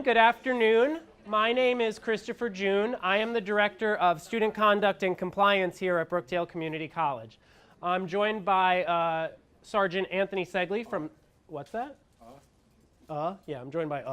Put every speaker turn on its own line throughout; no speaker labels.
good afternoon. My name is Christopher June. I am the Director of Student Conduct and Compliance here at Brookdale Community College. I'm joined by Sergeant Anthony Segley from, what's that? Yeah, I'm joined by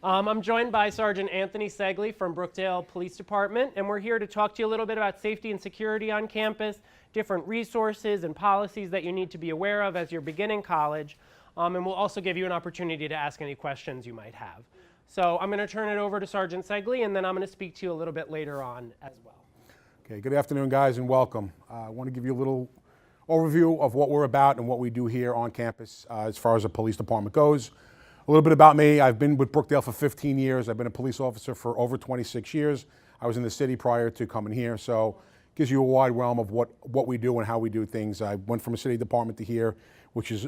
I'm joined by Sergeant Anthony Segley from Brookdale Police Department, and we're here to talk to you a little bit about safety and security on campus, different resources and policies that you need to be aware of as you're beginning college, and we'll also give you an opportunity to ask any questions you might have. So I'm going to turn it over to Sergeant Segley, and then I'm going to speak to you a little bit later on as well.
Okay, good afternoon, guys, and welcome. I want to give you a little overview of what we're about and what we do here on campus as far as the police department goes. A little bit about me. I've been with Brookdale for 15 years. I've been a police officer for over 26 years. I was in the city prior to coming here, so it gives you a wide realm of what we do and how we do things. I went from a city department to here, which is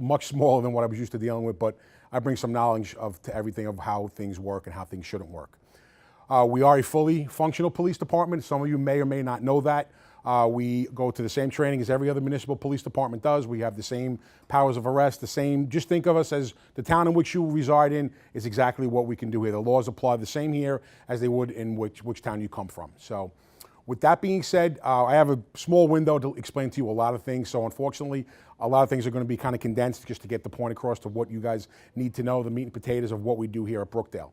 much smaller than what I was used to dealing with, but I bring some knowledge to everything of how things work and how things shouldn't work. We are a fully functional police department. Some of you may or may not know that. We go to the same training as every other municipal police department does. We have the same powers of arrest, the same, just think of us as the town in which you reside in is exactly what we can do here. The laws apply the same here as they would in which town you come from. So with that being said, I have a small window to explain to you a lot of things. So unfortunately, a lot of things are going to be kind of condensed just to get the point across to what you guys need to know, the meat and potatoes of what we do here at Brookdale.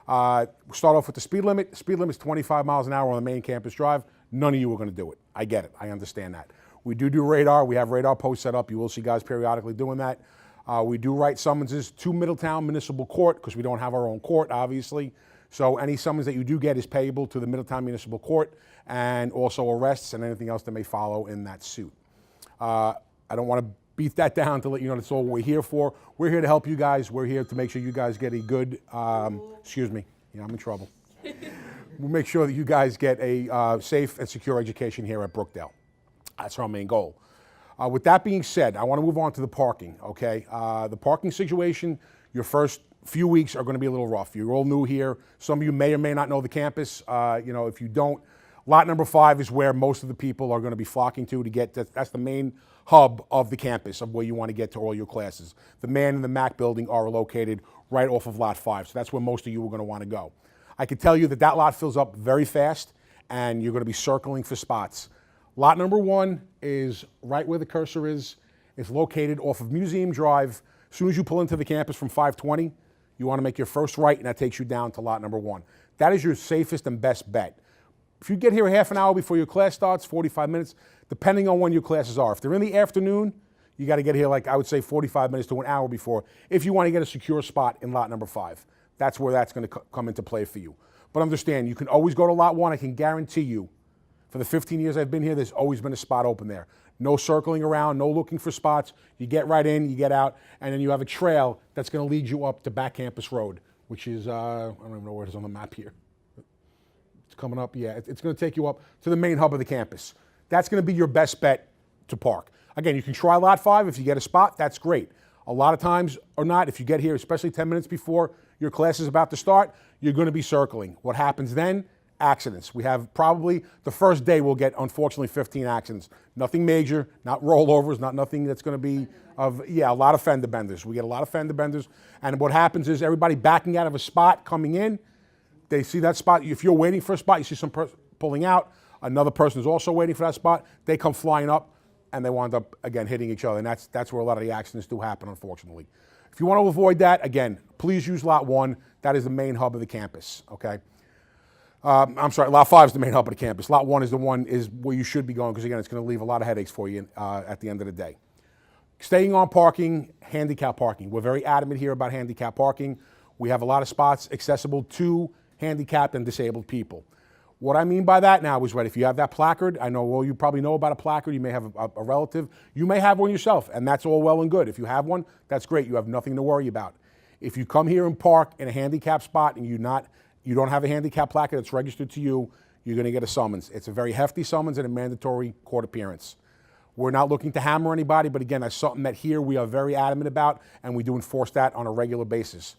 We'll start off with the speed limit. Speed limit is 25 miles an hour on the main campus drive. None of you are going to do it. I get it. I understand that. We do radar. We have radar posts set up. You will see guys periodically doing that. We do write summonses to Middletown Municipal Court because we don't have our own court, obviously. So any summons that you do get is payable to the Middletown Municipal Court, and also arrests and anything else that may follow in that suit. I don't want to beat that down to let you know that's all we're here for. We're here to help you guys. We're here to make sure you guys get a good, excuse me, yeah, I'm in trouble. We'll make sure that you guys get a safe and secure education here at Brookdale. That's our main goal. With that being said, I want to move on to the parking, okay? The parking situation, your first few weeks are going to be a little rough. You're all new here. Some of you may or may not know the campus. If you don't, lot number 5 is where most of the people are going to be flocking to get, that's the main hub of the campus of where you want to get to all your classes. The MAN and the MAC building are located right off of lot 5, so that's where most of you are going to want to go. I can tell you that that lot fills up very fast, and you're going to be circling for spots. Lot number 1 is right where the cursor is. It's located off of Museum Drive. As soon as you pull into the campus from 520, you want to make your first right, and that takes you down to lot number 1. That is your safest and best bet. If you get here half an hour before your class starts, 45 minutes, depending on when your classes are. If they're in the afternoon, you got to get here like I would say 45 minutes to an hour before if you want to get a secure spot in lot number 5. That's where that's going to come into play for you. But understand, you can always go to lot 1. I can guarantee you, for the 15 years I've been here, there's always been a spot open there. No circling around, no looking for spots. You get right in, you get out, and then you have a trail that's going to lead you up to Back Campus Road, which is, I don't even know where it is on the map here. It's coming up, yeah. It's going to take you up to the main hub of the campus. That's going to be your best bet to park. Again, you can try lot 5. If you get a spot, that's great. A lot of times or not, if you get here, especially 10 minutes before your class is about to start, you're going to be circling. What happens then? Accidents. We have probably the first day we'll get, unfortunately, 15 accidents. Nothing major, not rollovers, nothing that's going to be a lot of fender benders. We get a lot of fender benders, and what happens is everybody backing out of a spot coming in, they see that spot. If you're waiting for a spot, you see some person pulling out, another person is also waiting for that spot, they come flying up, and they wind up, again, hitting each other, and that's where a lot of the accidents do happen, unfortunately. If you want to avoid that, again, please use lot 1. That is the main hub of the campus, okay? I'm sorry, lot 5 is the main hub of the campus. Lot 1 is where you should be going because, again, it's going to leave a lot of headaches for you at the end of the day. Staying on parking, handicap parking. We're very adamant here about handicap parking. We have a lot of spots accessible to handicapped and disabled people. What I mean by that now is, right, if you have that placard, I know, well, you probably know about a placard, you may have a relative, you may have one yourself, and that's all well and good. If you have one, that's great, you have nothing to worry about. If you come here and park in a handicapped spot and you don't have a handicap placard that's registered to you, you're going to get a summons. It's a very hefty summons and a mandatory court appearance. We're not looking to hammer anybody, but again, that's something that here we are very adamant about, and we do enforce that on a regular basis.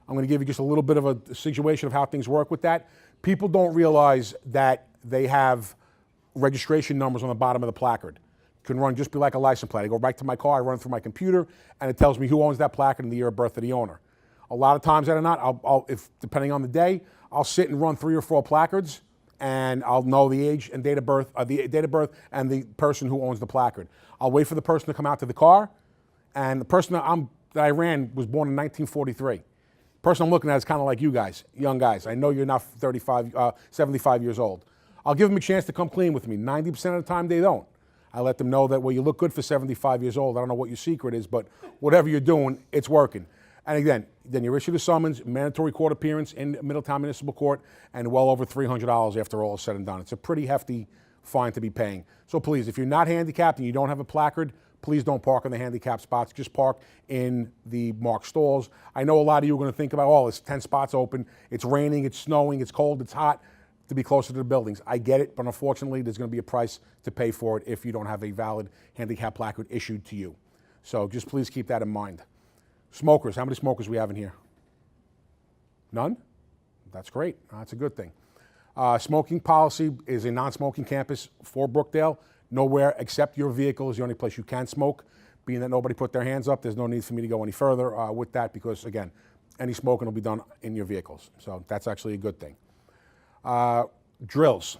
I'm going to give you just a little bit of a situation of how things work with that. People don't realize that they have registration numbers on the bottom of the placard. It can run just be like a license plate. I go right to my car, I run through my computer, and it tells me who owns that placard and the year of birth of the owner. A lot of times that are not, if depending on the day, I'll sit and run 3 or 4 placards, and I'll know the age and date of birth, and the person who owns the placard. I'll wait for the person to come out to the car, and the person that I ran was born in 1943. The person I'm looking at is kind of like you guys, young guys. I know you're not 75 years old. I'll give them a chance to come clean with me. 90% of the time they don't. I let them know that, well, you look good for 75 years old. I don't know what your secret is, but whatever you're doing, it's working. And again, then you're issued a summons, mandatory court appearance in Middletown Municipal Court, and well over $300 after all is said and done. It's a pretty hefty fine to be paying. So please, if you're not handicapped and you don't have a placard, please don't park in the handicapped spots. Just park in the marked stalls. I know a lot of you are going to think about, oh, it's 10 spots open. It's raining, it's snowing, it's cold, it's hot to be closer to the buildings. I get it, but unfortunately, there's going to be a price to pay for it if you don't have a valid handicap placard issued to you. So just please keep that in mind. Smokers, how many smokers we have in here? None? That's great. That's a good thing. Smoking policy is a non-smoking campus for Brookdale. Nowhere except your vehicle is the only place you can smoke. Being that nobody put their hands up, there's no need for me to go any further with that because, again, any smoking will be done in your vehicles. So that's actually a good thing. Drills.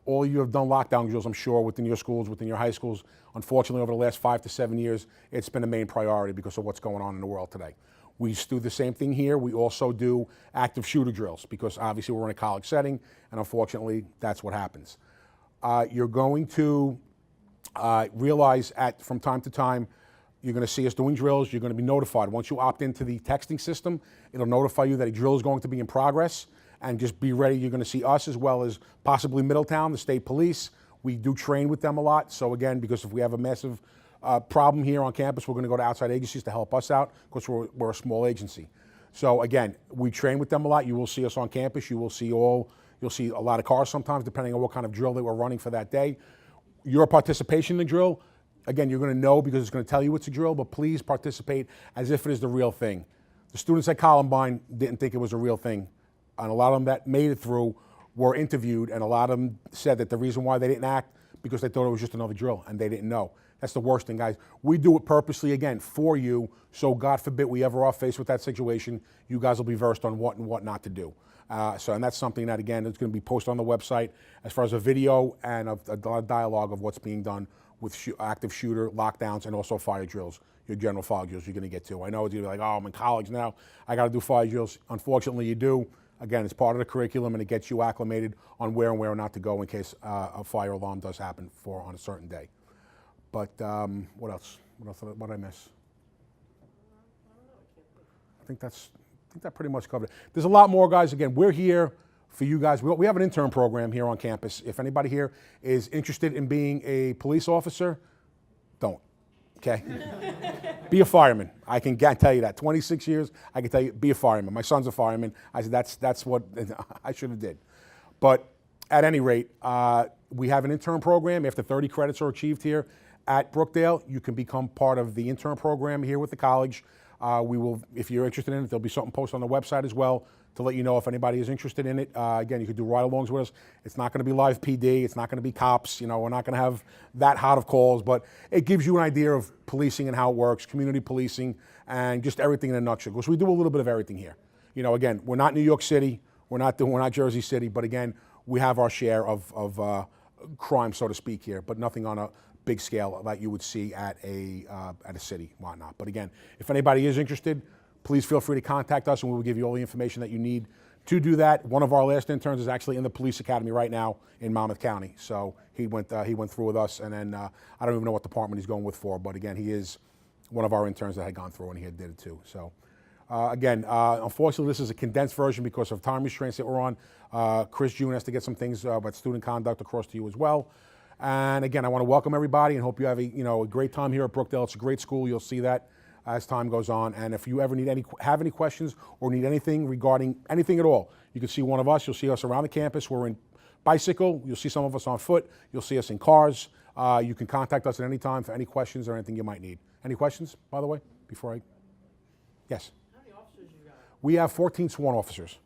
All of you have done lockdown drills, I'm sure, within your schools, within your high schools. Unfortunately, over the last 5 to 7 years, it's been a main priority because of what's going on in the world today. We do the same thing here. We also do active shooter drills because obviously we're in a college setting, and unfortunately, that's what happens. You're going to realize from time to time, you're going to see us doing drills. You're going to be notified. Once you opt into the texting system, it'll notify you that a drill is going to be in progress. And just be ready. You're going to see us as well as possibly Middletown, the state police. We do train with them a lot. So again, because if we have a massive problem here on campus, we're going to go to outside agencies to help us out because we're a small agency. So again, we train with them a lot. You will see us on campus. You'll see a lot of cars sometimes, depending on what kind of drill that we're running for that day. Your participation in the drill, again, you're going to know because it's going to tell you it's a drill, but please participate as if it is the real thing. The students at Columbine didn't think it was a real thing. And a lot of them that made it through were interviewed, and a lot of them said that the reason why they didn't act because they thought it was just another drill, and they didn't know. That's the worst thing, guys. We do it purposely, again, for you, so God forbid we ever are faced with that situation, you guys will be versed on what and what not to do. And that's something that, again, is going to be posted on the website as far as a video and a dialogue of what's being done with active shooter, lockdowns, and also fire drills, your general fire drills you're going to get to. I know it's going to be like, oh, I'm in college now, I got to do fire drills. Unfortunately, you do. Again, it's part of the curriculum, and it gets you acclimated on where and where not to go in case a fire alarm does happen on a certain day. But what else? What did I miss? I think that pretty much covered it. There's a lot more, guys. Again, we're here for you guys. We have an intern program here on campus. If anybody here is interested in being a police officer, don't. Okay? Be a fireman. I can tell you that. 26 years, I can tell you, be a fireman. My son's a fireman. I said, that's what I should have did. But at any rate, we have an intern program. After 30 credits are achieved here at Brookdale, you can become part of the intern program here with the college. We will, if you're interested in it, there'll be something posted on the website as well to let you know if anybody is interested in it. Again, you could do ride-alongs with us. It's not going to be live PD. It's not going to be cops. You know, we're not going to have that hot of calls, but it gives you an idea of policing and how it works, community policing, and just everything in a nutshell. Because we do a little bit of everything here. You know, again, we're not New York City. We're not Jersey City. But again, we have our share of crime, so to speak, here, but nothing on a big scale that you would see at a city, whatnot. But again, if anybody is interested, please feel free to contact us, and we will give you all the information that you need to do that. One of our last interns is actually in the police academy right now in Monmouth County. So he went through with us, and then I don't even know what department he's going with for, but again, he is one of our interns that had gone through, and he did it too. So again, unfortunately, this is a condensed version because of time restraints that we're on. Chris June has to get some things about student conduct across to you as well. And again, I want to welcome everybody and hope you have a great time here at Brookdale. It's a great school. You'll see that as time goes on. And if you ever have any questions or need anything regarding anything at all, you can see one of us. You'll see us around the campus. We're in bicycle. You'll see some of us on foot. You'll see us in cars. You can contact us at any time for any questions or anything you might need. Any questions, by the way, before I? Yes.
How many officers you got?
We have 14 sworn officers.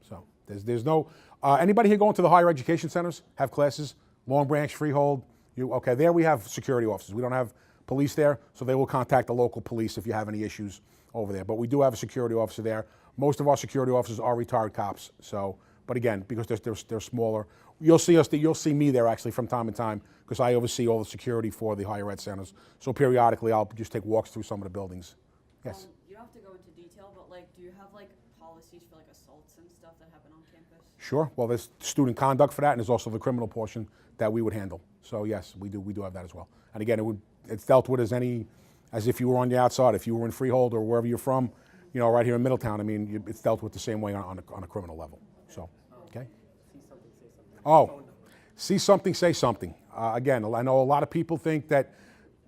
So there's no, anybody here going to the higher education centers, have classes, Long Branch, Freehold? Okay, there we have security officers. We don't have police there, so they will contact the local police if you have any issues over there. But we do have a security officer there. Most of our security officers are retired cops. So, but again, because they're smaller, you'll see me there actually from time to time because I oversee all the security for the higher ed centers. So periodically, I'll just take walks through some of the buildings. Yes.
You don't have to go into detail, but like, do you have like policies for like assaults and stuff that happen on campus?
Sure. Well, there's student conduct for that, and there's also the criminal portion that we would handle. So yes, we do have that as well. And again, it's dealt with as if you were on the outside. If you were in Freehold or wherever you're from, you know, right here in Middletown, I mean, it's dealt with the same way on a criminal level. So, okay.
See something, say something.
Oh, see something, say something. Again, I know a lot of people think that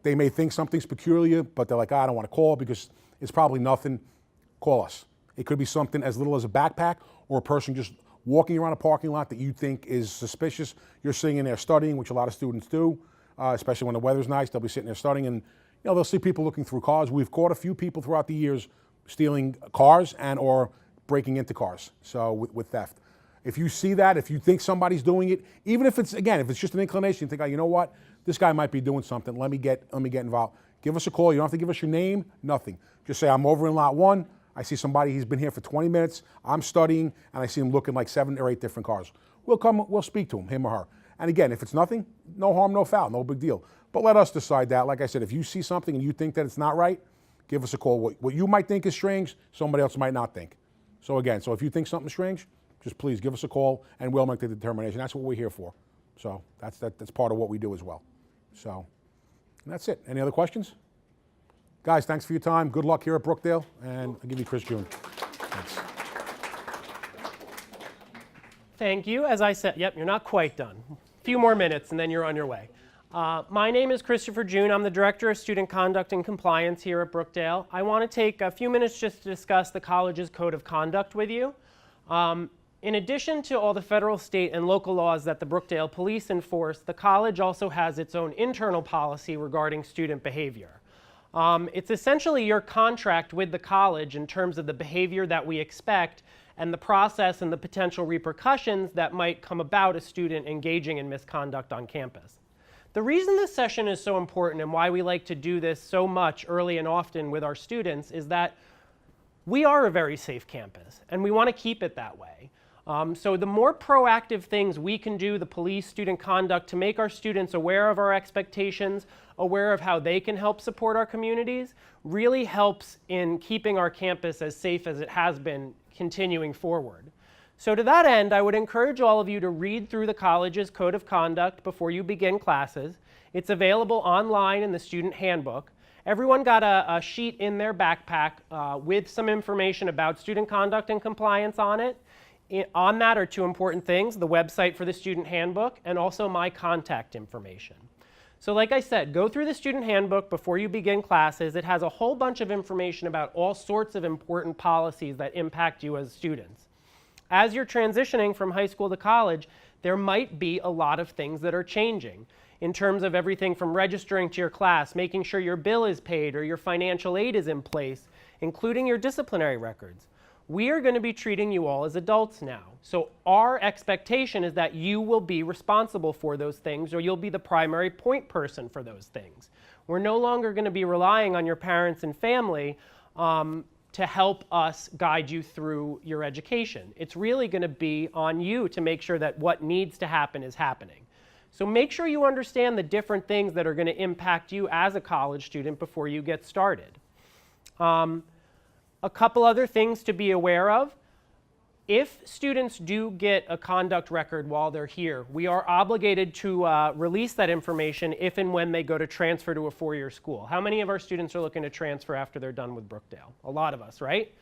they may think something's peculiar, but they're like, I don't want to call because it's probably nothing. Call us. It could be something as little as a backpack or a person just walking around a parking lot that you think is suspicious. You're sitting in there studying, which a lot of students do, especially when the weather's nice. They'll be sitting there studying, and you know, they'll see people looking through cars. We've caught a few people throughout the years stealing cars and or breaking into cars, so with theft. If you see that, if you think somebody's doing it, even if it's just an inclination, you think, oh, you know what, this guy might be doing something, let me get involved. Give us a call. You don't have to give us your name, nothing. Just say, I'm over in lot 1. I see somebody, he's been here for 20 minutes, I'm studying, and I see him looking like 7 or 8 different cars. We'll speak to him or her. And again, if it's nothing, no harm, no foul, no big deal. But let us decide that. Like I said, if you see something and you think that it's not right, give us a call. What you might think is strange, somebody else might not think. So again, if you think something's strange, just please give us a call and we'll make the determination. That's what we're here for. So that's part of what we do as well. So and that's it. Any other questions? Guys, thanks for your time. Good luck here at Brookdale, and I'll give you Chris June. Thanks.
Thank you. As I said, yep, you're not quite done. A few more minutes and then you're on your way. My name is Christopher June. I'm the Director of Student Conduct and Compliance here at Brookdale. I want to take a few minutes just to discuss the college's code of conduct with you. In addition to all the federal, state, and local laws that the Brookdale police enforce, the college also has its own internal policy regarding student behavior. It's essentially your contract with the college in terms of the behavior that we expect and the process and the potential repercussions that might come about a student engaging in misconduct on campus. The reason this session is so important and why we like to do this so much early and often with our students is that we are a very safe campus and we want to keep it that way. So the more proactive things we can do, the police, student conduct, to make our students aware of our expectations, aware of how they can help support our communities, really helps in keeping our campus as safe as it has been continuing forward. So to that end, I would encourage all of you to read through the college's code of conduct before you begin classes. It's available online in the student handbook. Everyone got a sheet in their backpack with some information about student conduct and compliance on it. On that are 2 important things: the website for the student handbook and also my contact information. So like I said, go through the student handbook before you begin classes. It has a whole bunch of information about all sorts of important policies that impact you as students. As you're transitioning from high school to college, there might be a lot of things that are changing in terms of everything from registering to your class, making sure your bill is paid or your financial aid is in place, including your disciplinary records. We are going to be treating you all as adults now. So our expectation is that you will be responsible for those things, or you'll be the primary point person for those things. We're no longer going to be relying on your parents and family to help us guide you through your education. It's really going to be on you to make sure that what needs to happen is happening. So make sure you understand the different things that are going to impact you as a college student before you get started. A couple other things to be aware of. If students do get a conduct record while they're here, we are obligated to release that information if and when they go to transfer to a 4-year school. How many of our students are looking to transfer after they're done with Brookdale? A lot of us, right?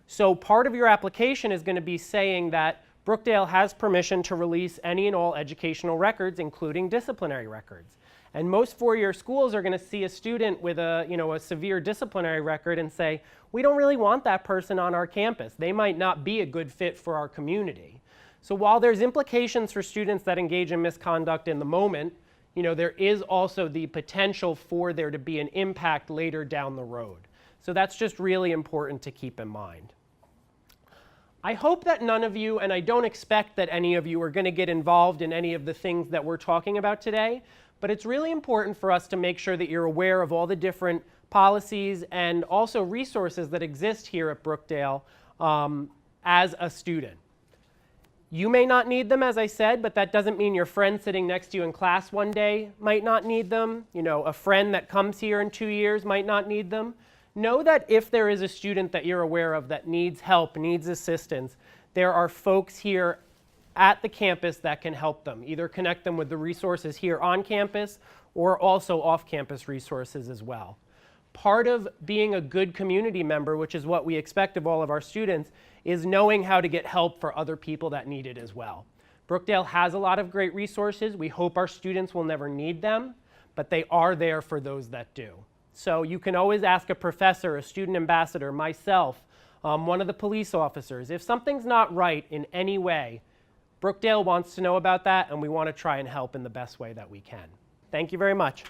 So part of your application is going to be saying that Brookdale has permission to release any and all educational records, including disciplinary records. And most 4-year schools are going to see a student with a severe disciplinary record and say, we don't really want that person on our campus. They might not be a good fit for our community. So while there's implications for students that engage in misconduct in the moment, there is also the potential for there to be an impact later down the road. So that's just really important to keep in mind. I hope that none of you, and I don't expect that any of you, are going to get involved in any of the things that we're talking about today, But it's really important for us to make sure that you're aware of all the different policies and also resources that exist here at Brookdale as a student. You may not need them, as I said, but that doesn't mean your friend sitting next to you in class one day might not need them. You know, a friend that comes here in 2 years might not need them. Know that if there is a student that you're aware of that needs help, needs assistance, there are folks here at the campus that can help them, either connect them with the resources here on campus or also off-campus resources as well. Part of being a good community member, which is what we expect of all of our students, is knowing how to get help for other people that need it as well. Brookdale has a lot of great resources. We hope our students will never need them, but they are there for those that do. So you can always ask a professor, a student ambassador, myself, one of the police officers. If something's not right in any way, Brookdale wants to know about that, and we want to try and help in the best way that we can. Thank you very much.